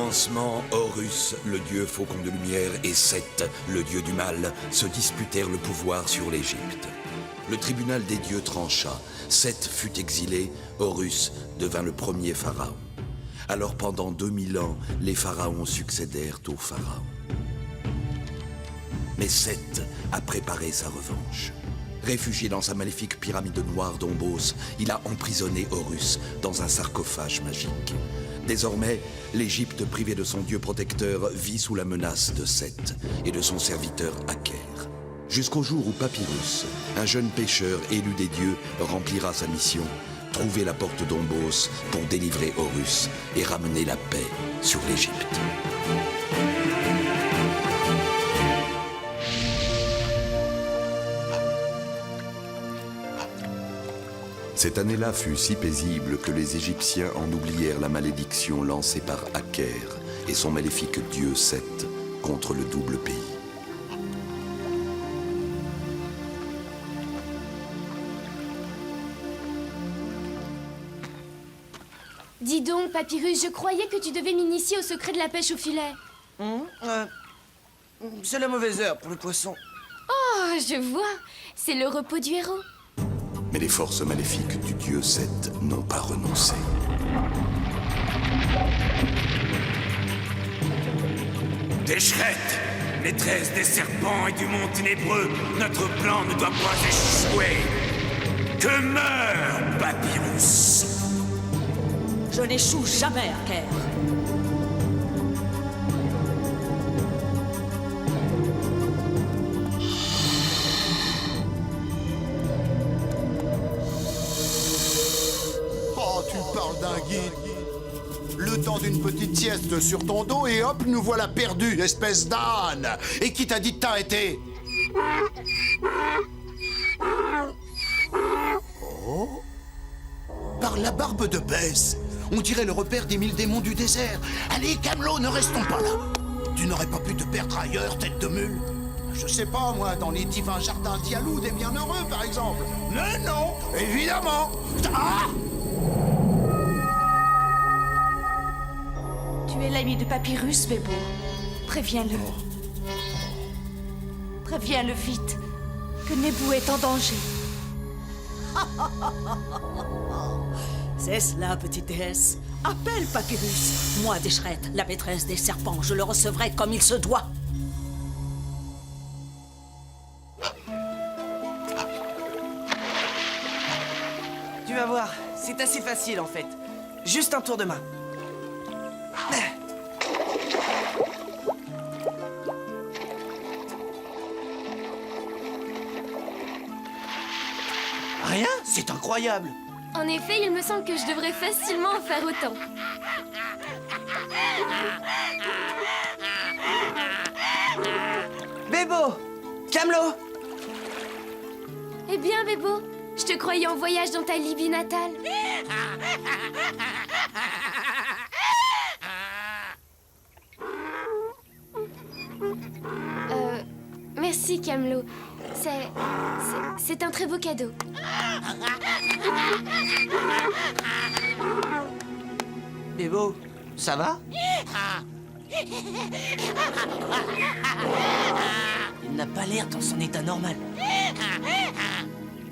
commencement, Horus, le dieu faucon de lumière, et Seth, le dieu du mal, se disputèrent le pouvoir sur l'Égypte. Le tribunal des dieux trancha. Seth fut exilé, Horus devint le premier pharaon. Alors pendant 2000 ans, les pharaons succédèrent aux pharaons. Mais Seth a préparé sa revanche. Réfugié dans sa maléfique pyramide noire d'Ombos, il a emprisonné Horus dans un sarcophage magique. Désormais, l'Égypte privée de son dieu protecteur vit sous la menace de Seth et de son serviteur Aker. Jusqu'au jour où Papyrus, un jeune pêcheur élu des dieux, remplira sa mission, trouver la porte d'Ombos pour délivrer Horus et ramener la paix sur l'Égypte. Cette année-là fut si paisible que les Égyptiens en oublièrent la malédiction lancée par Aker et son maléfique dieu Seth contre le double pays. Dis donc, Papyrus, je croyais que tu devais m'initier au secret de la pêche au filet. C'est la mauvaise heure pour le poisson. Oh, je vois. C'est le repos du héros. Mais les forces maléfiques du dieu Seth n'ont pas renoncé. Décherette, maîtresse des serpents et du monde ténébreux, notre plan ne doit pas échouer. Que meure Papyrus! Je n'échoue jamais, Aker. Oh, tu parles d'un guide. Le temps d'une petite sieste sur ton dos et hop, nous voilà perdus, espèce d'âne. Et qui t'a dit de t'arrêter? Oh? Par la barbe de Bess, on dirait le repère des 1000 démons du désert. Allez, Camelot, ne restons pas là. Tu n'aurais pas pu te perdre ailleurs, tête de mule? Je sais pas, moi, dans les divins jardins d'Yalou des Bienheureux, par exemple. Mais non, évidemment. Ah! Tu es l'ami de Papyrus, Bébo. Préviens-le. Préviens-le vite, que Nebou est en danger. C'est cela, petite déesse. Appelle Papyrus. Moi, Décherette, la maîtresse des serpents, je le recevrai comme il se doit. Tu vas voir, c'est assez facile en fait. Juste un tour de main. Rien? C'est incroyable. En effet, il me semble que je devrais facilement en faire autant. Bébo! Camelot! Eh bien, Bébo, je te croyais en voyage dans ta Libye natale. Merci, Camelot. C'est un très beau cadeau. Bébo, ça va? Il n'a pas l'air dans son état normal.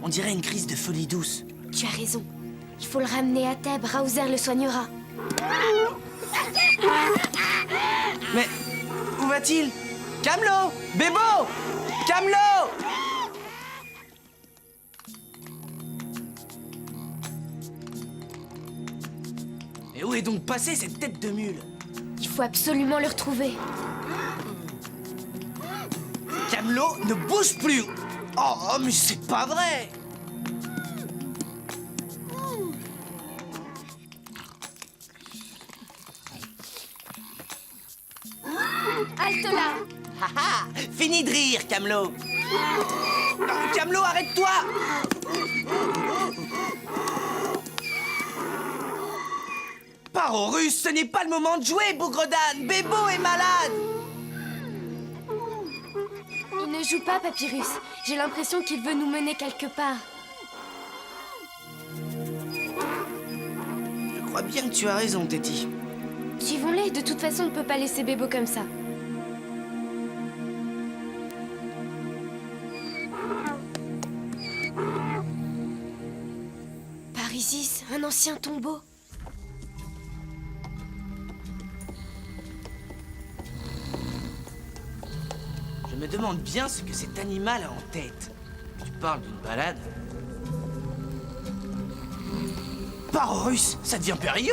On dirait une crise de folie douce. Tu as raison. Il faut le ramener à Thèbes. Raouzer le soignera. Mais où va-t-il? Camelot! Bébo! Camelot! Mais où est donc passée cette tête de mule? Il faut absolument le retrouver. Camelot ne bouge plus! Oh, mais c'est pas vrai! Halte là! Haha! Fini de rire, Camelot! Camelot, arrête-toi! Par Horus, ce n'est pas le moment de jouer, bougre d'âne! Bébo est malade! Il ne joue pas, Papyrus. J'ai l'impression qu'il veut nous mener quelque part. Je crois bien que tu as raison, Téti. Suivons-les, de toute façon on ne peut pas laisser Bébo comme ça. Parisis, un ancien tombeau. Je me demande bien ce que cet animal a en tête. Tu parles d'une balade? Parorus, ça devient périlleux!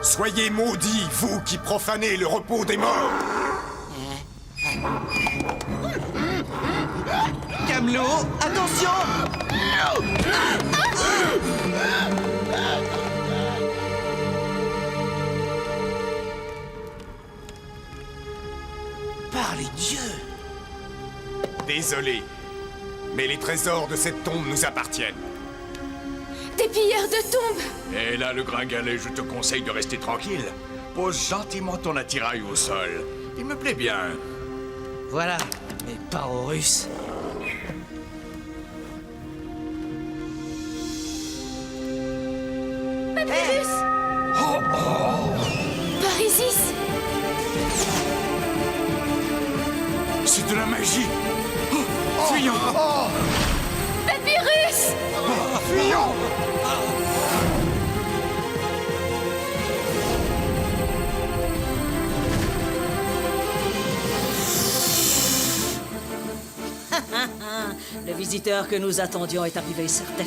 Soyez maudits, vous qui profanez le repos des morts! Camelot, attention! Par les dieux! Désolé, mais les trésors de cette tombe nous appartiennent. Des pilleurs de tombes! Et là, le gringalet, je te conseille de rester tranquille. Pose gentiment ton attirail au sol. Il me plaît bien. Voilà, mais Parorus. Papyrus! Parisis! C'est de la magie. Fuyons. Papyrus! Fuyons! Le visiteur que nous attendions est arrivé, certain.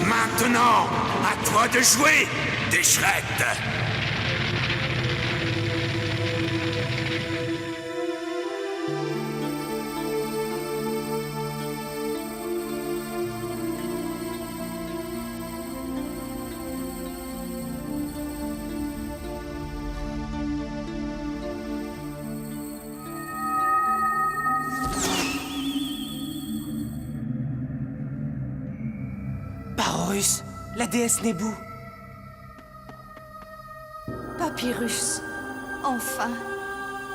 Maintenant, à toi de jouer, Déchrette. Parorus, la déesse Nebou. Papyrus, enfin.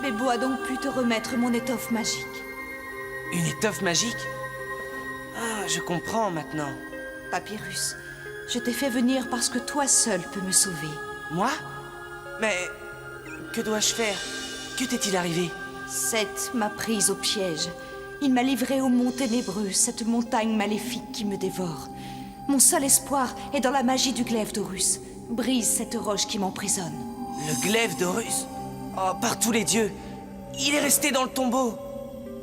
Bébo a donc pu te remettre mon étoffe magique. Une étoffe magique? Ah, je comprends maintenant. Papyrus, je t'ai fait venir parce que toi seul peux me sauver. Moi? Mais que dois-je faire? Que t'est-il arrivé? Seth m'a prise au piège. Il m'a livré au mont ténébreux, cette montagne maléfique qui me dévore. Mon seul espoir est dans la magie du glaive d'Horus. Brise cette roche qui m'emprisonne. Le glaive d'Horus? Oh, par tous les dieux! Il est resté dans le tombeau!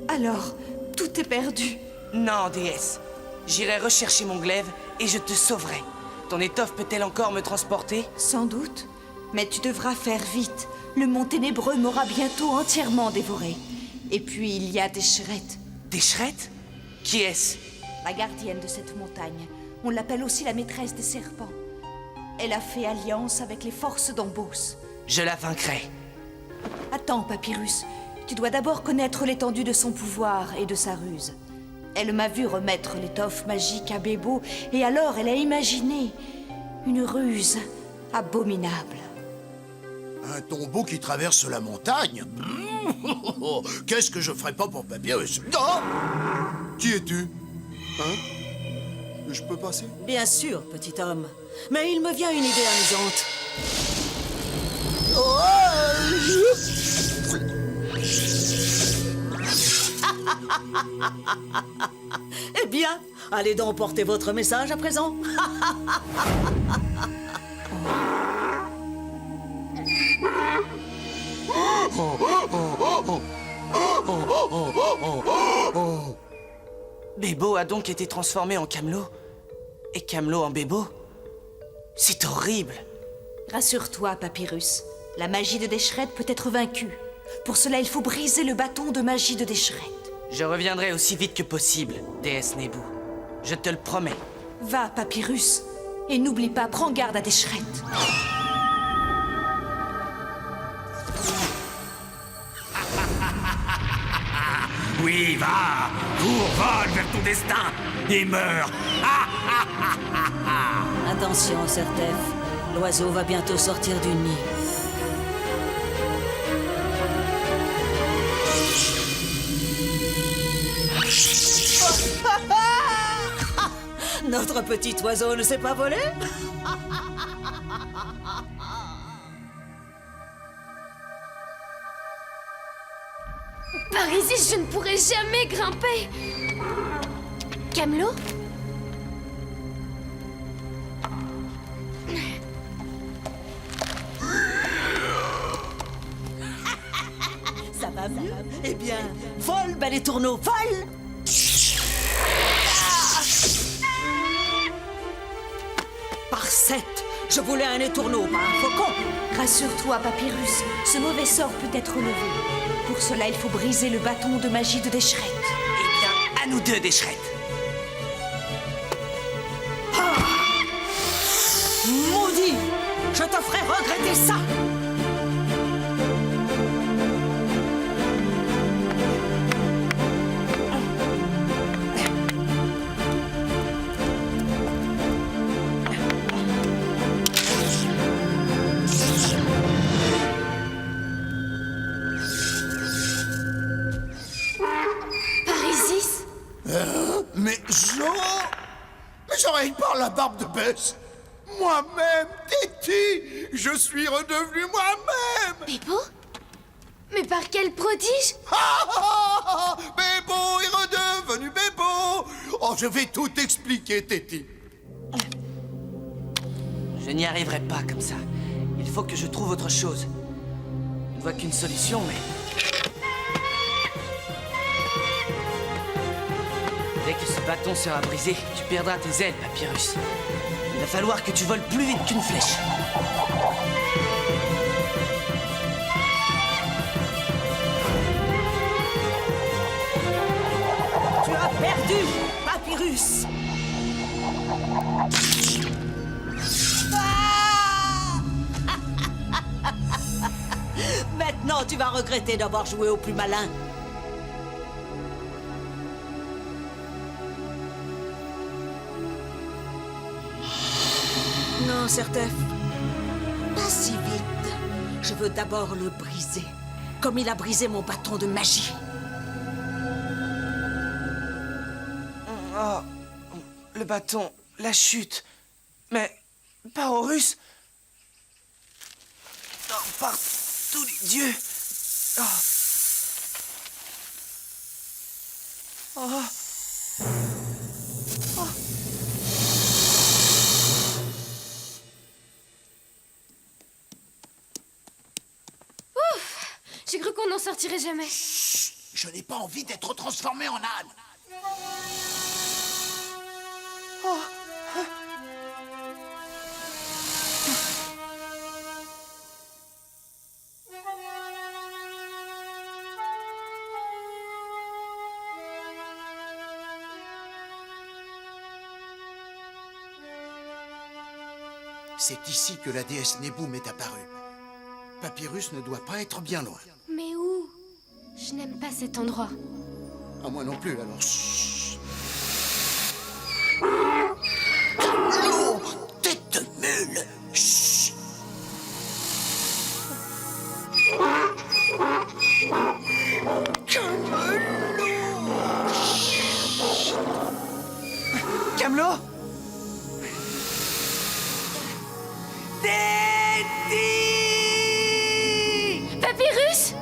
Alors, tout est perdu. Non, déesse. J'irai rechercher mon glaive et je te sauverai. Ton étoffe peut-elle encore me transporter? Sans doute. Mais tu devras faire vite. Le mont ténébreux m'aura bientôt entièrement dévoré. Et puis il y a Déchrette. Déchrette? Qui est-ce? La gardienne de cette montagne. On l'appelle aussi la maîtresse des serpents. Elle a fait alliance avec les forces d'Ombos. Je la vaincrai. Attends, Papyrus. Tu dois d'abord connaître l'étendue de son pouvoir et de sa ruse. Elle m'a vu remettre l'étoffe magique à Bébo, et alors elle a imaginé une ruse abominable. Un tombeau qui traverse la montagne? Qu'est-ce que je ferais pas pour Papyrus? Non! Qui es-tu? Hein? Je peux passer? Bien sûr, petit homme. Mais il me vient une idée amusante. Eh bien, allez donc porter votre message à présent. Bébo a donc été transformé en Camelot? Et Camelot en Bébo? C'est horrible! Rassure-toi, Papyrus. La magie de Déchrette peut être vaincue. Pour cela, il faut briser le bâton de magie de Déchrette. Je reviendrai aussi vite que possible, déesse Nebou. Je te le promets. Va, Papyrus. Et n'oublie pas, prends garde à Déchrette. Oui, va! Cours, vole vers ton destin et meurs! Attention, Sertef. L'oiseau va bientôt sortir du nid. Notre petit oiseau ne s'est pas volé? Par ici, je ne pourrai jamais grimper. Camelot? Ça va mieux? Eh bien, vole, bel et tourneau, vole! Par 7, je voulais un étourneau, pas un faucon. Rassure-toi, Papyrus, ce mauvais sort peut être levé. Pour cela, il faut briser le bâton de magie de Deschret. Eh bien, à nous deux, Deschret. Maudit! Je te ferai regretter ça! Parisis? Mais Jean! Mais j'aurais par la barbe de Bess! Moi-même, Téti! Je suis redevenu moi-même! Bebo? Mais par quel prodige? Bébo est redevenu Bébo! Oh, je vais tout expliquer, Téti. Je n'y arriverai pas comme ça. Il faut que je trouve autre chose. Je ne vois qu'une solution, mais... Dès que ce bâton sera brisé, tu perdras tes ailes, Papyrus. Il va falloir que tu voles plus vite qu'une flèche. Tu as perdu, Papyrus! Ah! Maintenant, tu vas regretter d'avoir joué au plus malin. Non, Certef. Pas si vite. Je veux d'abord le briser, comme il a brisé mon bâton de magie. Oh, le bâton, la chute. Mais par Horus. Oh, par tous les dieux. Oh. Oh. J'ai cru qu'on n'en sortirait jamais. Je n'ai pas envie d'être transformé en âne. C'est ici que la déesse Neboum est apparue. Papyrus ne doit pas être bien loin. Mais où? Je n'aime pas cet endroit. Ah, moi non plus, alors... Chut. Oh, tête de mule! Chut. Camelot? Papyrus?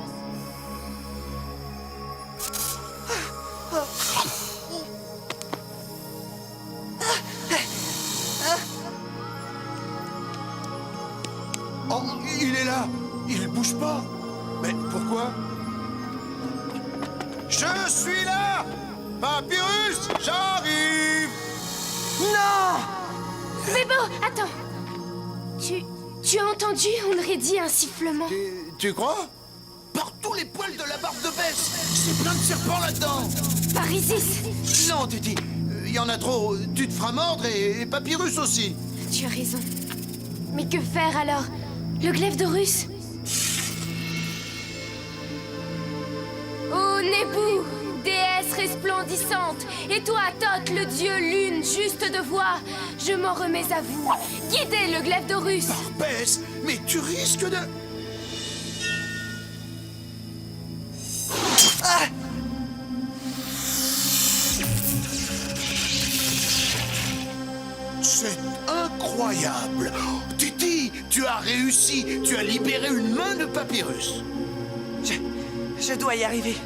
Oh, il est là! Il bouge pas! Mais pourquoi? Je suis là! Papyrus, j'arrive! Non! Bebo, attends. Tu as entendu? On aurait dit un sifflement. Tu crois? Par tous les poils de la barbe de Bess! C'est plein de serpents là-dedans! Parisis! Non, tu dis, il y en a trop. Tu te feras mordre et Papyrus aussi. Tu as raison. Mais que faire alors? Le glaive d'Horus? Ô Nébou, déesse resplendissante, et toi, Thoth, le dieu lune, juste de voix, je m'en remets à vous. Guidez le glaive d'Horus! Par Bess, mais tu risques de... C'est incroyable. Titi, tu as réussi. Tu as libéré une main de Papyrus. Je dois y arriver.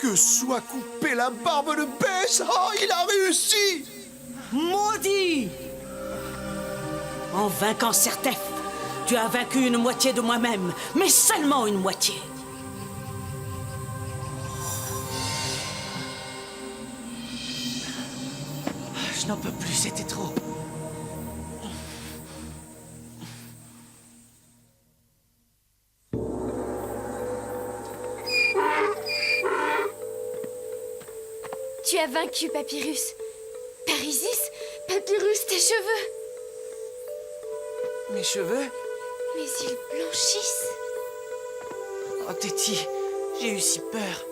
Que soit coupée la barbe de Bess. Oh, il a réussi. Maudit! En vainquant Sertef, tu as vaincu une moitié de moi-même, mais seulement une moitié. Je n'en peux plus, c'était trop. Tu as vaincu Papyrus. Parisis, Papyrus, tes cheveux. Mes cheveux? Mais ils blanchissent. Oh, Téti, j'ai eu si peur.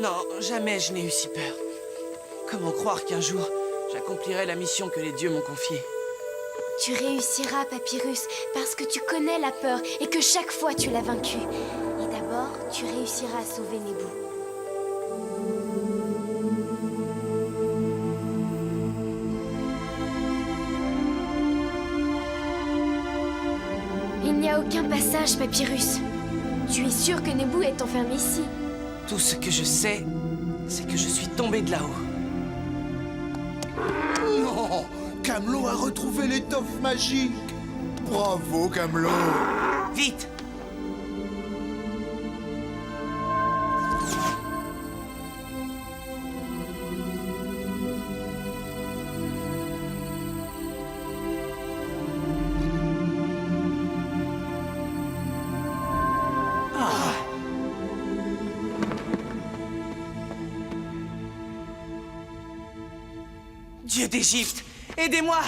Non, jamais je n'ai eu si peur. Comment croire qu'un jour, j'accomplirai la mission que les dieux m'ont confiée? Tu réussiras, Papyrus, parce que tu connais la peur et que chaque fois tu l'as vaincue. Et d'abord, tu réussiras à sauver Nebou. Il n'y a aucun passage, Papyrus. Tu es sûr que Nebou est enfermé ici? Tout ce que je sais, c'est que je suis tombé de là-haut. Non, Camelot a retrouvé l'étoffe magique. Bravo, Camelot. Vite! Dieu d'Égypte, aidez-moi!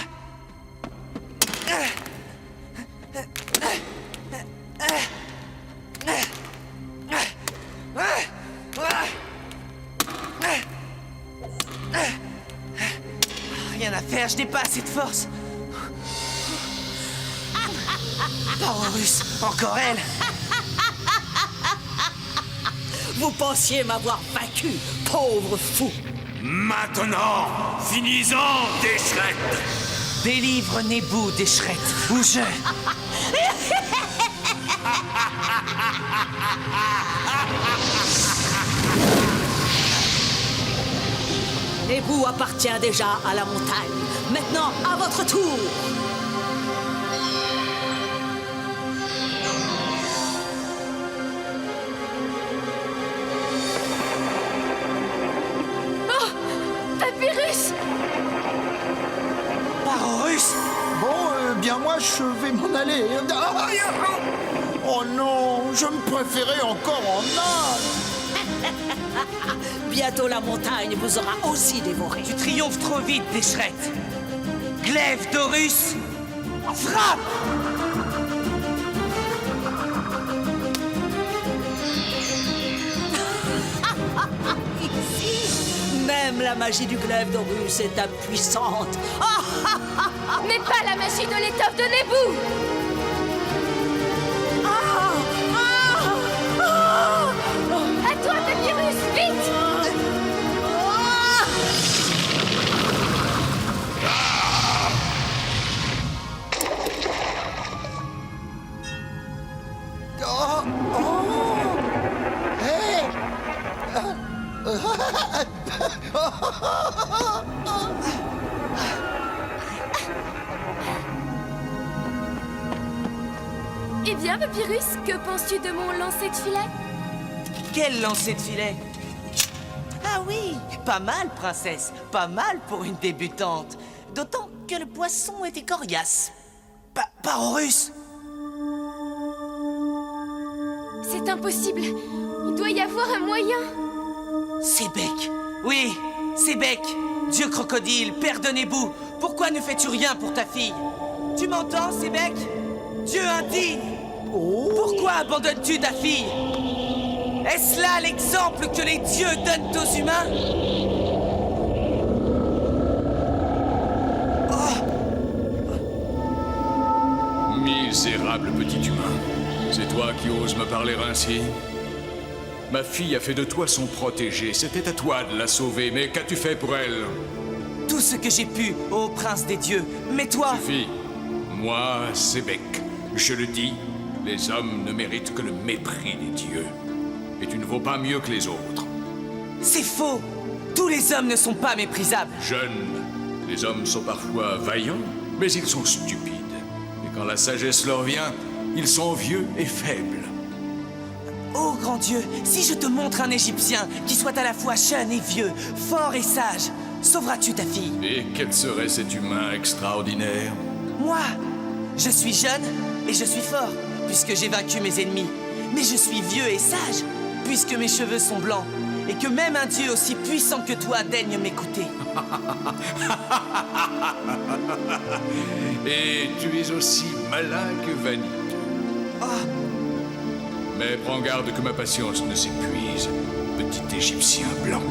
Rien à faire, je n'ai pas assez de force. Parorus, encore elle! Vous pensiez m'avoir vaincu, pauvre fou. Maintenant, finis-en, Déchrette. Délivre Nebou, Déchrette, ou je... Nebou appartient déjà à la montagne. Maintenant, à votre tour. Papyrus! Parorus! Bon, bien moi, je vais m'en aller. Oh non, je me préférais encore en nage. Bientôt la montagne vous aura aussi dévoré. Tu triomphes trop vite, Déchrette. Glaive d'Horus, frappe! Même la magie du glaive d'Horus est impuissante. Mais pas la magie de l'étoffe de Nebou! À toi, Papyrus, vite! Eh bien, Papyrus, que penses-tu de mon lancer de filet? Quel lancer de filet! Ah oui, pas mal, princesse, pas mal pour une débutante. D'autant que le poisson était coriace. Pas Horus. C'est impossible. Il doit y avoir un moyen. Sébec. Oui, Sébec. Dieu crocodile, père de Nébou. Pourquoi ne fais-tu rien pour ta fille? Tu m'entends, Sébec? Dieu indigne. Pourquoi abandonnes-tu ta fille? Est-ce là l'exemple que les dieux donnent aux humains? Misérable petit humain, c'est toi qui oses me parler ainsi? Ma fille a fait de toi son protégé, c'était à toi de la sauver, mais qu'as-tu fait pour elle? Tout ce que j'ai pu, ô prince des dieux. Mais toi... Suffit. Moi, Sébec, je le dis, les hommes ne méritent que le mépris des dieux. Et tu ne vaux pas mieux que les autres. C'est faux. Tous les hommes ne sont pas méprisables. Jeunes, les hommes sont parfois vaillants, mais ils sont stupides. Et quand la sagesse leur vient, ils sont vieux et faibles. Ô grand Dieu, si je te montre un Égyptien qui soit à la fois jeune et vieux, fort et sage, sauveras-tu ta fille? Et quel serait cet humain extraordinaire? Moi, je suis jeune et je suis fort, puisque j'ai vaincu mes ennemis. Mais je suis vieux et sage, puisque mes cheveux sont blancs, et que même un Dieu aussi puissant que toi daigne m'écouter. Et tu es aussi malin que vaniteux. Mais prends garde que ma patience ne s'épuise, petit Égyptien blanc.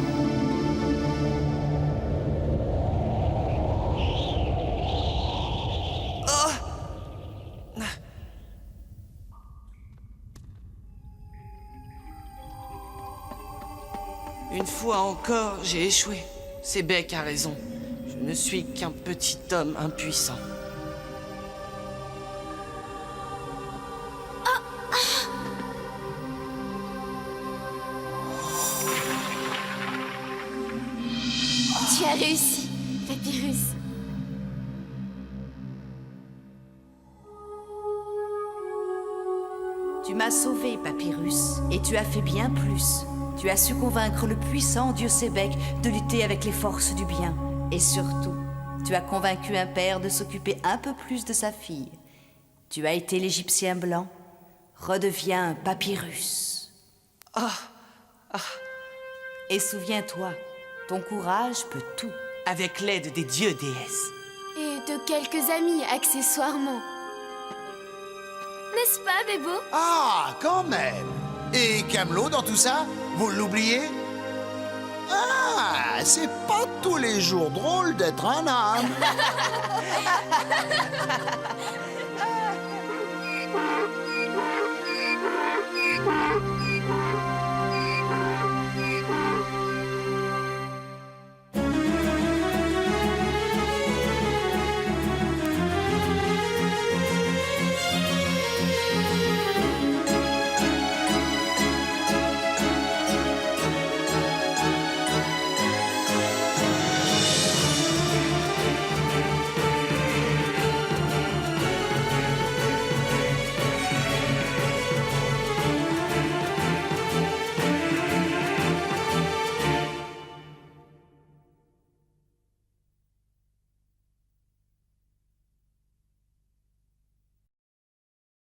Une fois encore, j'ai échoué. Sébec a raison. Je ne suis qu'un petit homme impuissant. Tu as réussi, Papyrus. Tu m'as sauvé, Papyrus, et tu as fait bien plus. Tu as su convaincre le puissant dieu Sébec de lutter avec les forces du bien. Et surtout, tu as convaincu un père de s'occuper un peu plus de sa fille. Tu as été l'Égyptien blanc. Redeviens Papyrus. Et souviens-toi, ton courage peut tout. Avec l'aide des dieux déesses. Et de quelques amis, accessoirement. N'est-ce pas, Bébo? Ah, quand même. Et Camelot dans tout ça? Vous l'oubliez? Ah, c'est pas tous les jours drôle d'être un âne.